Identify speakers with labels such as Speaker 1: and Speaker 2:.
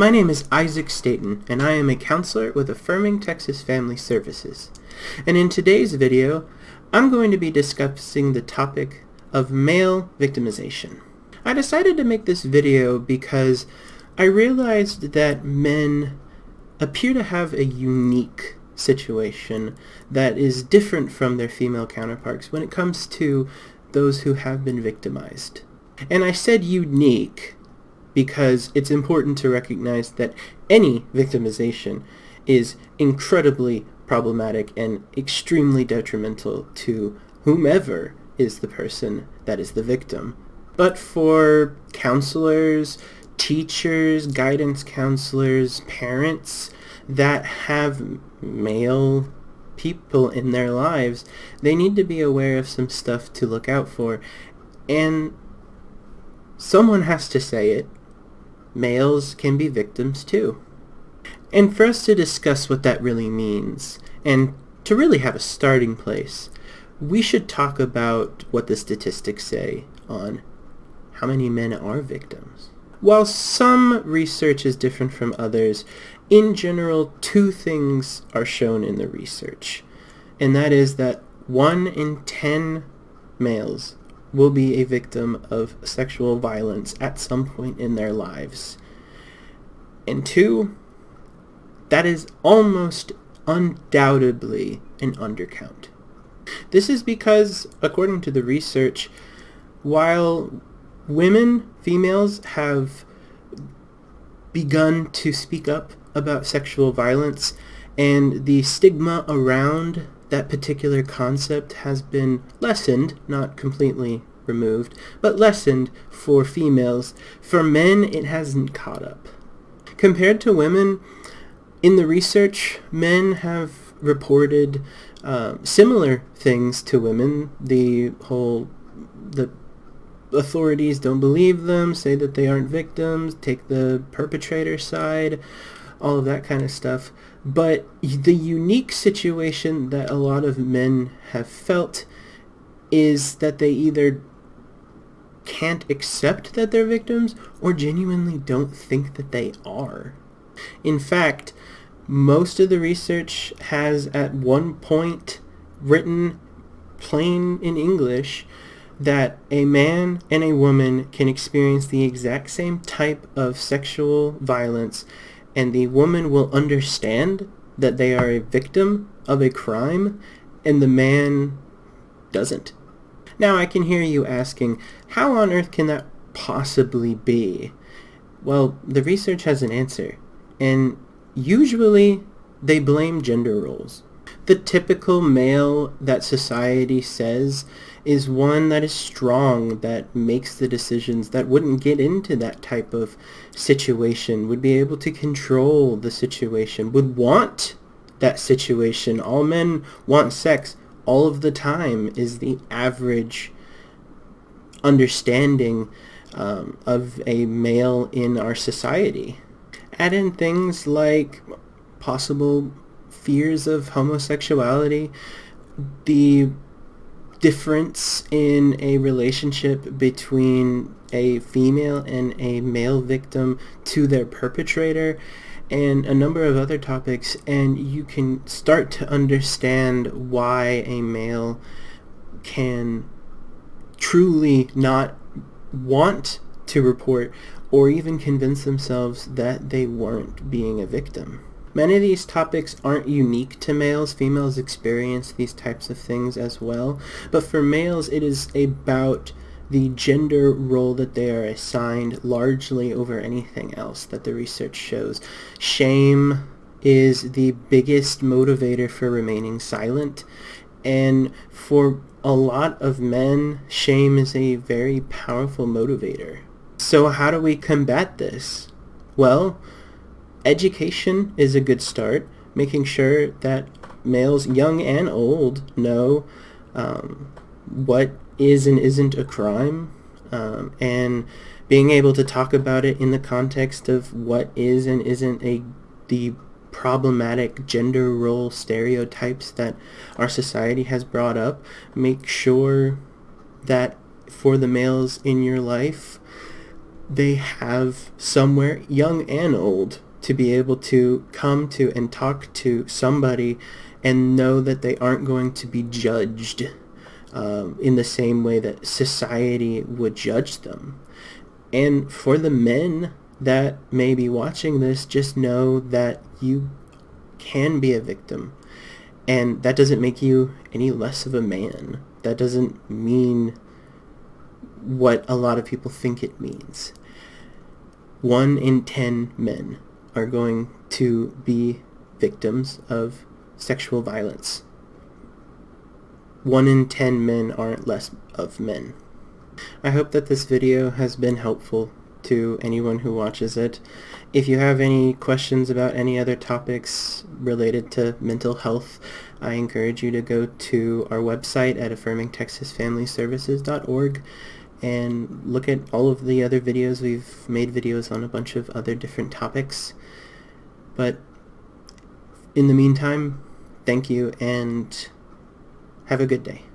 Speaker 1: My name is Isaac Staten, and I am a counselor with Affirming Texas Family Services. And in today's video, I'm going to be discussing the topic of male victimization. I decided to make this video because I realized that men appear to have a unique situation that is different from their female counterparts when it comes to those who have been victimized. And I said unique because it's important to recognize that any victimization is incredibly problematic and extremely detrimental to whomever is the person that is the victim. But for counselors, teachers, guidance counselors, parents that have male people in their lives, they need to be aware of some stuff to look out for. And someone has to say it. Males can be victims too. And for us to discuss what that really means, and to really have a starting place, we should talk about what the statistics say on how many men are victims. While some research is different from others, in general, two things are shown in the research, and that is that 1 in 10 males will be a victim of sexual violence at some point in their lives. And 2, that is almost undoubtedly an undercount. This is because, according to the research, while females have begun to speak up about sexual violence, and the stigma around that particular concept has been lessened, not completely removed, but lessened for females. For men, it hasn't caught up. Compared to women, in the research, men have reported similar things to women. The authorities don't believe them, say that they aren't victims, take the perpetrator side, all of that kind of stuff. But the unique situation that a lot of men have felt is that they either can't accept that they're victims or genuinely don't think that they are. In fact, most of the research has at one point written plain in English that a man and a woman can experience the exact same type of sexual violence, and the woman will understand that they are a victim of a crime, and the man doesn't. Now I can hear you asking, how on earth can that possibly be? Well, the research has an answer, and usually they blame gender roles. The typical male that society says is one that is strong, that makes the decisions, that wouldn't get into that type of situation, would be able to control the situation, would want that situation. All men want sex all of the time is the average understanding of a male in our society. Add in things like possible fears of homosexuality, the difference in a relationship between a female and a male victim to their perpetrator, and a number of other topics, and you can start to understand why a male can truly not want to report or even convince themselves that they weren't being a victim. Many of these topics aren't unique to males. Females experience these types of things as well. But for males, it is about the gender role that they are assigned largely over anything else that the research shows. Shame is the biggest motivator for remaining silent. And for a lot of men, shame is a very powerful motivator. So how do we combat this? Well, education is a good start, making sure that males, young and old, know what is and isn't a crime, and being able to talk about it in the context of what is and isn't the problematic gender role stereotypes that our society has brought up. Make sure that for the males in your life, they have somewhere, young and old, to be able to come to and talk to somebody and know that they aren't going to be judged in the same way that society would judge them. And for the men that may be watching this, just know that you can be a victim. And that doesn't make you any less of a man. That doesn't mean what a lot of people think it means. 1 in 10 men are going to be victims of sexual violence. 1 in 10 men aren't less of men. I hope that this video has been helpful to anyone who watches it. If you have any questions about any other topics related to mental health, I encourage you to go to our website at affirmingtexasfamilyservices.org and look at all of the other videos. We've made videos on a bunch of other different topics. But in the meantime, thank you and have a good day.